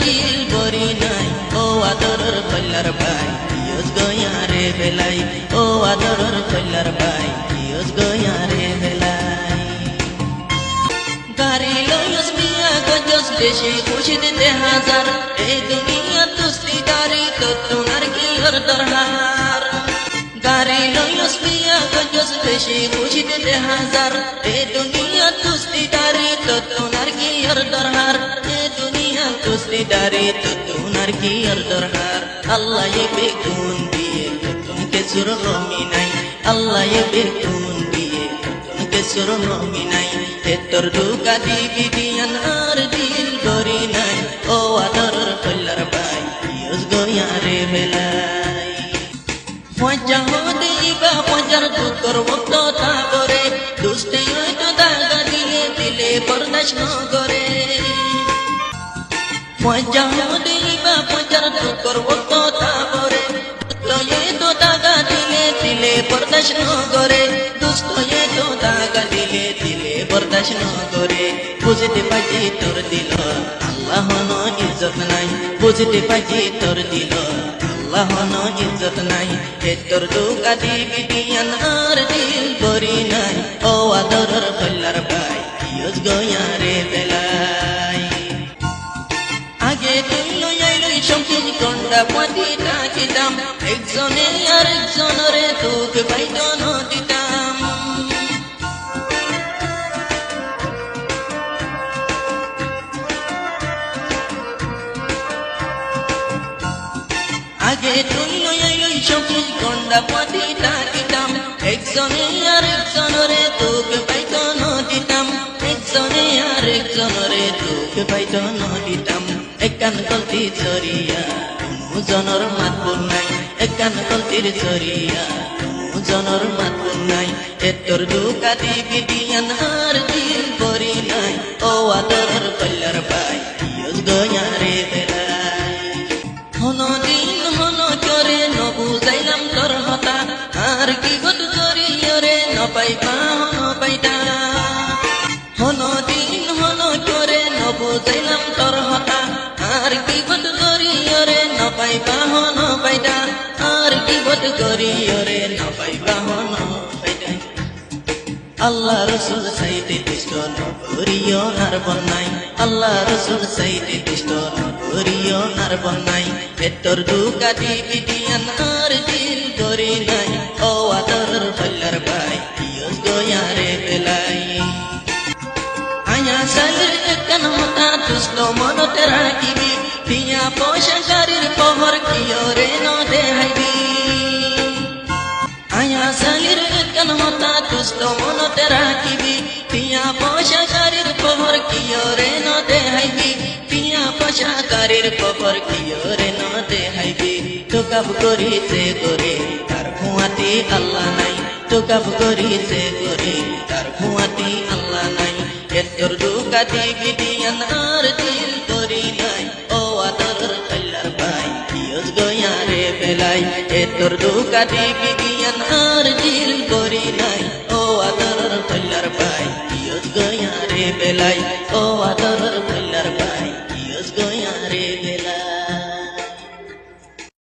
দিল বরি নাই ও আদরের কল্যার ভাই ইয়স গয়ারে বেলাই ও আদরের কল্যার ভাই ইয়স গয়ারে বেলাই গাড়ি লয়স মিয়া গজস বেশি খুশি দিতে হাজার এই দুনিয়া তুস্তি গাড়ি তো তোমার কি ওর দরহার গাড়ি লয়স মিয়া গজস বেশি খুশি দিতে হাজার এই দুনিয়া তুস্তি গাড়ি তো তোমার কি ওর দরহার এই দুনিয়া তুস্তি গাড়ি তো তোমার কি ওর দরহার আল্লাহ ये बेगुन दिए तुमके सुरहों में नहीं अल्लाह ये बेगुन दिए तुमके सुरहों में नहीं ते तोर दुका दिबी दियान आर दिल गरी नहीं ओ आदर कल्लर भाई इयस गयारे बेलाई फजा हो देबा फजार दुकर वक्त ता करे दुष्टे तो दागा दिले दिले बर्दाश्त न करे फजा हो देबा फजार दुकर वक्त ता करे तो ये तो दागा दिले दिले बर्दाश्त न करे दुष्ट ये तो दागा दिले दिले बर्दाश्त न करे बुझते पाजी तोर दिल अल्लाह न इज्जत নাই बुझते पाजी तोर दिल अल्लाह न इज्जत নাই हे तोर दुका दिबी दियान आर दिल बरी নাই ও আদরের কল্যার ভাই ইয়স গয়ারে বেলাই আগে তুই লই সম্পূর্ণ কন্ডা পাতি তাকিতাম একজনে আর একজনরে দুঃখ পাইতো ন দিতাম আগে তুই লই সম্পূর্ণ কন্ডা পাতি তাকিতাম একজনে আর একজনরে দুঃখ পাইতো ন দিতাম একজনে আর একজনরে দুঃখ পাইতো ন দিতাম একান গলতি জরিয়া মুজনর মাতবুর নাই একান গলতির জরিয়া মুজনর মাতবুর নাই এতর দুকা দিবি দিয়ান আর দিল বরি নাই ও আদরের কল্যার ভাই ইয়স গয়ারে বেলাই হন দিন হন চরে নবুজাইলাম তোর হতা আর কি গত জরিয়রে নপাইবা নপাইতা হন দিন হন চরে নবুজাইলাম তোর হতা আর কি বদ করিয়রে নপাইবা হন পাইতা আর কি বদ করিয়রে নপাইবা হন পাইতা আল্লাহ রসুল সাইতে দুষ্ট করিও আর বন্যাই আল্লাহ রসুল সাইতে দুষ্ট করিও আর বন্যাই এতর দুকা দিবি দিয়ান আর দিল করি নাই ও আদরের কল্যার ভাই ইয়স গয়ারে বেলাই আয়া সালের একান হতা দুষ্ট মনতে রাখিবি টিয়া পয়সা গাড়ির পহর কিয়রে ন দেহাইবি আয়া সালের একান হতা দুষ্ট মনতে রাখিবি টিয়া পয়সা গাড়ির পহর কিয়রে ন দেহাইবি টিয়া পয়সা গাড়ির পহর কিয়রে ন দেহাইবি তোকাব করিছে করে তার খুয়াতি আল্লাহ নাই তোকাব করিছে করে তার খুয়াতি আল্লাহ নাই এতর দুকা দিবি দিয়ান আর দিল করি নাই ও আদরের কল্যার ভাই ইয়স গয়ারে বেলাই এতর দুকা দিবি দিয়ান আর দিল করি নাই ও আদরের কল্যার ভাই ইয়স গয়ারে বেলাই